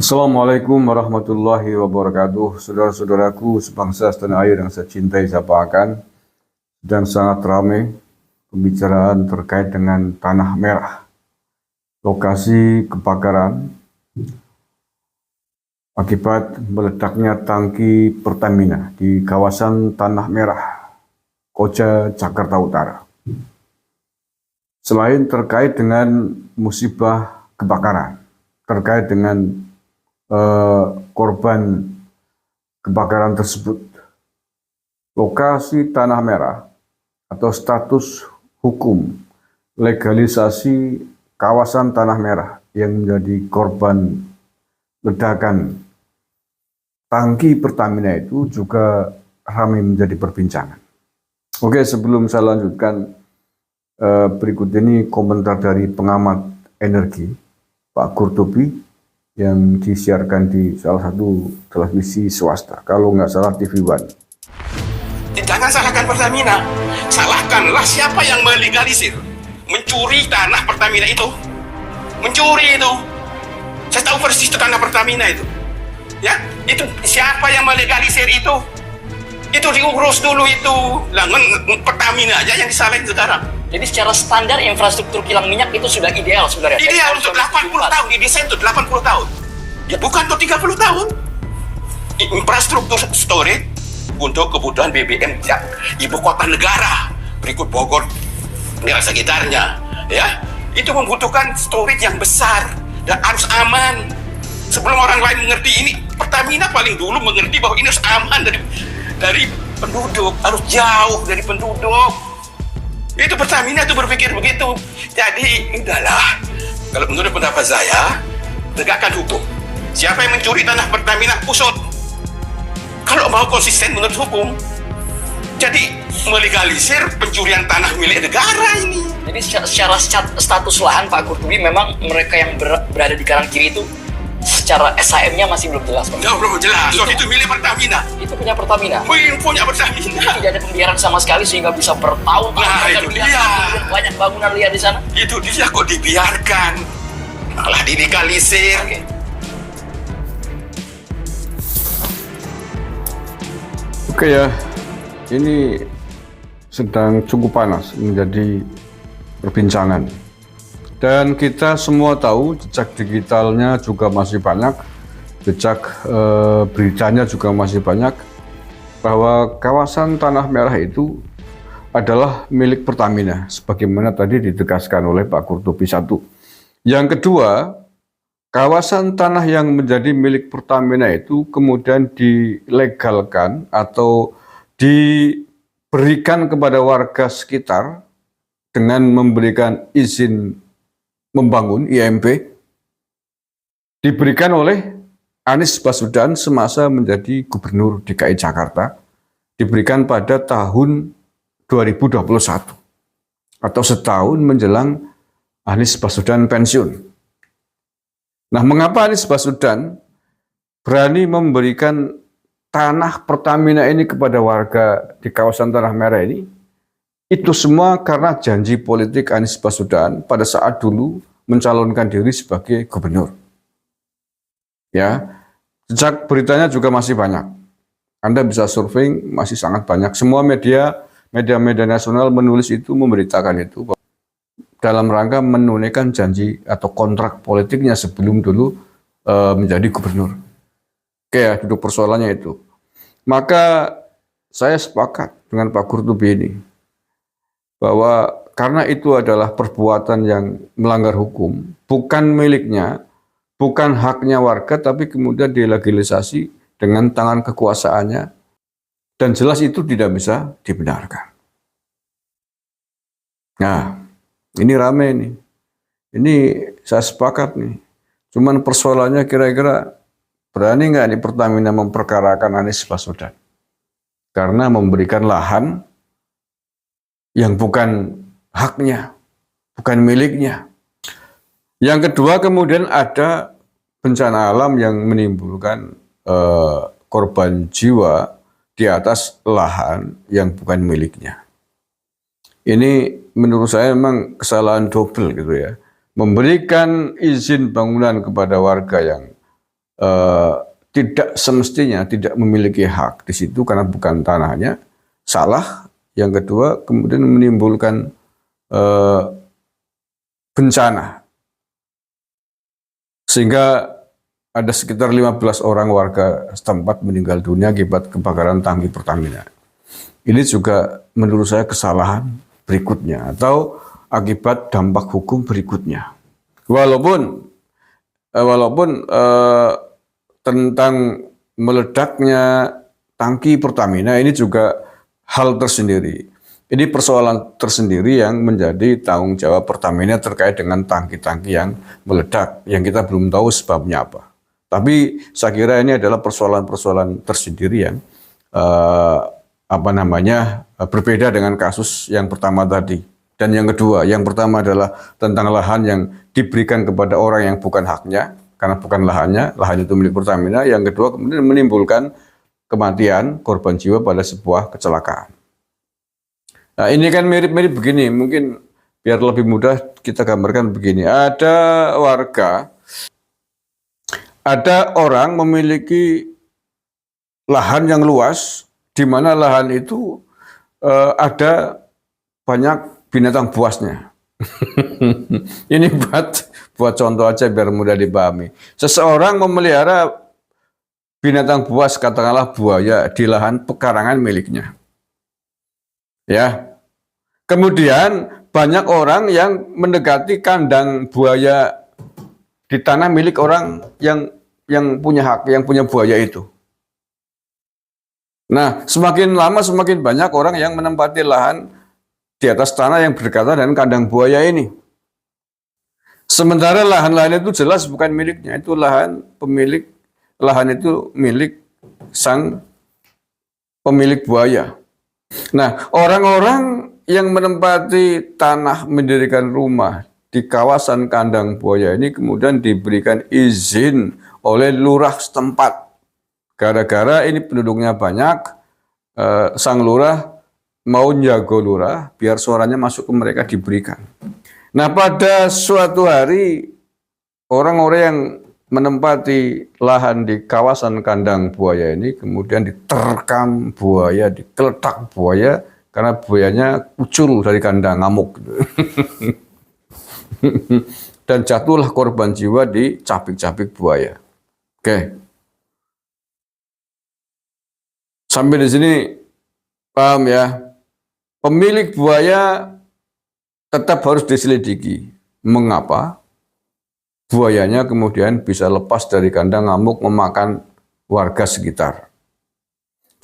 Assalamualaikum warahmatullahi wabarakatuh. Saudara-saudaraku sebangsa setanah air yang saya cintai, saya banggakan, dan sangat ramai pembicaraan terkait dengan Tanah Merah, lokasi kebakaran akibat meledaknya tangki Pertamina di kawasan Tanah Merah, Koja, Jakarta Utara. Selain terkait dengan musibah kebakaran, terkait dengan korban kebakaran tersebut, lokasi Tanah Merah atau status hukum legalisasi kawasan Tanah Merah yang menjadi korban ledakan tangki Pertamina itu juga ramai menjadi perbincangan. Oke, sebelum saya lanjutkan, berikut ini komentar dari pengamat energi Pak Qurtubi yang disiarkan di salah satu televisi swasta, kalau nggak salah TV One. Jangan salahkan Pertamina, salahkanlah siapa yang melegalisir, mencuri tanah Pertamina itu, mencuri itu. Saya tahu persis itu tanah Pertamina itu, ya. Itu siapa yang melegalisir itu diurus dulu itu. Lah Pertamina aja yang disalahin sekarang. Jadi secara standar infrastruktur kilang minyak itu sudah ideal sebenarnya. Ideal untuk 80 tahun, didesain untuk 80 tahun. Ya bukan untuk 30 tahun. Infrastruktur storage untuk kebutuhan BBM ibu kota negara, berikut Bogor dan sekitarnya, ya. Itu membutuhkan storage yang besar dan harus aman. Sebelum orang lain mengerti ini, Pertamina paling dulu mengerti bahwa ini harus aman dari penduduk, harus jauh dari penduduk. Itu Pertamina itu berpikir begitu. Jadi udahlah, kalau menurut pendapat saya, tegakkan hukum. Siapa yang mencuri tanah Pertamina, usut. Kalau mau konsisten menurut hukum, jadi melegalisir pencurian tanah milik negara ini. Jadi secara status lahan Pak Qurtubi, memang mereka yang berada di kanan kiri itu secara SHM-nya masih belum jelas, Pak. Belum jelas. Itu milik Pertamina. Itu punya Pertamina. Punya Pertamina. Tidak ada pembiaran sama sekali sehingga bisa bertahun-tahun. Nah, itu dia. Banyak bangunan liar di sana. Itu dia kok dibiarkan, malah dilegalisir. Oke. Oke ya, ini sedang cukup panas menjadi perbincangan. Dan kita semua tahu jejak digitalnya juga masih banyak, jejak beritanya juga masih banyak, bahwa kawasan Tanah Merah itu adalah milik Pertamina, sebagaimana tadi ditegaskan oleh Pak Qurtubi satu. Yang kedua, kawasan tanah yang menjadi milik Pertamina itu kemudian dilegalkan atau diberikan kepada warga sekitar dengan memberikan izin membangun IMB, diberikan oleh Anies Baswedan semasa menjadi Gubernur DKI Jakarta, diberikan pada tahun 2021 atau setahun menjelang Anies Baswedan pensiun. Nah, mengapa Anies Baswedan berani memberikan tanah Pertamina ini kepada warga di kawasan Tanah Merah ini? Itu semua karena janji politik Anies Baswedan pada saat dulu mencalonkan diri sebagai gubernur. Ya, jejak beritanya juga masih banyak. Anda bisa surfing, masih sangat banyak. Semua media nasional menulis itu, memberitakan itu dalam rangka menunaikan janji atau kontrak politiknya sebelum dulu menjadi gubernur. Oke ya, duduk persoalannya itu. Maka saya sepakat dengan Pak Qurtubi ini, bahwa karena itu adalah perbuatan yang melanggar hukum, bukan miliknya, bukan haknya warga, tapi kemudian dilegalisasi dengan tangan kekuasaannya, dan jelas itu tidak bisa dibenarkan. Nah, ini rame nih. Ini saya sepakat nih. Cuman persoalannya kira-kira berani nggak nih Pertamina memperkarakan Anies Baswedan? Karena memberikan lahan yang bukan haknya, bukan miliknya. Yang kedua, kemudian ada bencana alam yang menimbulkan korban jiwa di atas lahan yang bukan miliknya. Ini menurut saya memang kesalahan double gitu ya. Memberikan izin bangunan kepada warga yang tidak semestinya tidak memiliki hak di situ karena bukan tanahnya, salah. Yang kedua, kemudian menimbulkan bencana. Sehingga ada sekitar 15 orang warga setempat meninggal dunia akibat kebakaran tangki Pertamina. Ini juga menurut saya kesalahan berikutnya atau akibat dampak hukum berikutnya. Walaupun tentang meledaknya tangki Pertamina ini juga hal tersendiri. Ini persoalan tersendiri yang menjadi tanggung jawab Pertamina terkait dengan tangki-tangki yang meledak, yang kita belum tahu sebabnya apa. Tapi saya kira ini adalah persoalan-persoalan tersendiri yang berbeda dengan kasus yang pertama tadi. Dan yang kedua, yang pertama adalah tentang lahan yang diberikan kepada orang yang bukan haknya, karena bukan lahannya, lahan itu milik Pertamina. Yang kedua, kemudian menimbulkan kematian korban jiwa pada sebuah kecelakaan. Nah, ini kan mirip-mirip begini, mungkin biar lebih mudah kita gambarkan begini. Ada orang memiliki lahan yang luas, di mana lahan itu ada banyak binatang buasnya. Ini buat contoh aja biar mudah dipahami. Seseorang memelihara binatang buas, katakanlah buaya, di lahan pekarangan miliknya. Ya. Kemudian banyak orang yang mendekati kandang buaya di tanah milik orang yang punya hak, yang punya buaya itu. Nah, semakin lama semakin banyak orang yang menempati lahan di atas tanah yang berdekatan dengan kandang buaya ini. Sementara lahan-lahan itu jelas bukan miliknya, itu lahan itu milik sang pemilik buaya. Nah, orang-orang yang menempati tanah mendirikan rumah di kawasan kandang buaya ini kemudian diberikan izin oleh lurah setempat. Gara-gara ini penduduknya banyak, sang lurah mau njago lurah biar suaranya masuk ke mereka diberikan. Nah, pada suatu hari orang-orang yang menempati lahan di kawasan kandang buaya ini kemudian diterkam buaya, dikeletak buaya karena buayanya ucul dari kandang, ngamuk. Dan jatuhlah korban jiwa di capik-capik buaya. Oke. Sampai di sini paham ya? Pemilik buaya tetap harus diselidiki. Mengapa buayanya kemudian bisa lepas dari kandang, ngamuk, memakan warga sekitar.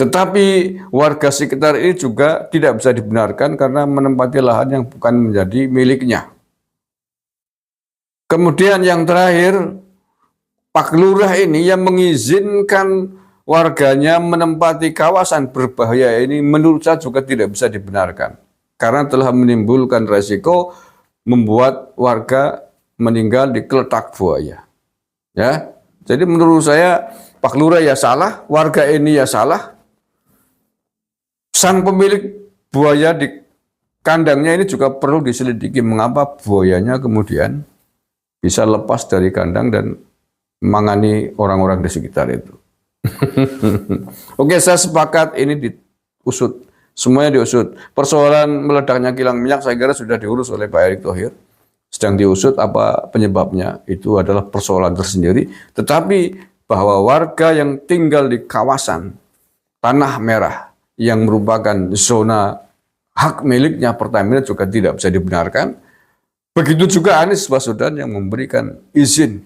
Tetapi warga sekitar ini juga tidak bisa dibenarkan karena menempati lahan yang bukan menjadi miliknya. Kemudian yang terakhir, Pak Lurah ini yang mengizinkan warganya menempati kawasan berbahaya ini menurut saya juga tidak bisa dibenarkan. Karena telah menimbulkan resiko membuat warga meninggal di keletak buaya. Ya, jadi menurut saya Pak Lurah ya salah, warga ini ya salah. Sang pemilik buaya di kandangnya ini juga perlu diselidiki mengapa buayanya kemudian bisa lepas dari kandang dan mengani orang-orang di sekitar itu. Oke, saya sepakat ini diusut. Semuanya diusut. Persoalan meledaknya kilang minyak saya kira sudah diurus oleh Pak Erick Thohir. Sedang diusut apa penyebabnya. Itu adalah persoalan tersendiri. Tetapi bahwa warga yang tinggal di kawasan Tanah Merah yang merupakan zona hak miliknya Pertamina juga tidak bisa dibenarkan. Begitu juga Anies Baswedan yang memberikan izin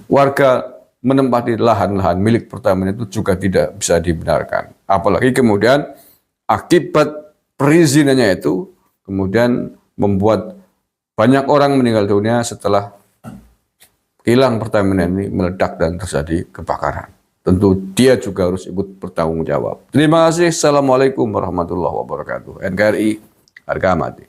warga menempati lahan-lahan milik Pertamina itu juga tidak bisa dibenarkan. Apalagi kemudian akibat perizinannya itu kemudian membuat banyak orang meninggal dunia setelah kilang Pertamina ini meledak dan terjadi kebakaran. Tentu dia juga harus ikut bertanggung jawab. Terima kasih. Assalamualaikum warahmatullahi wabarakatuh. NKRI harga mati.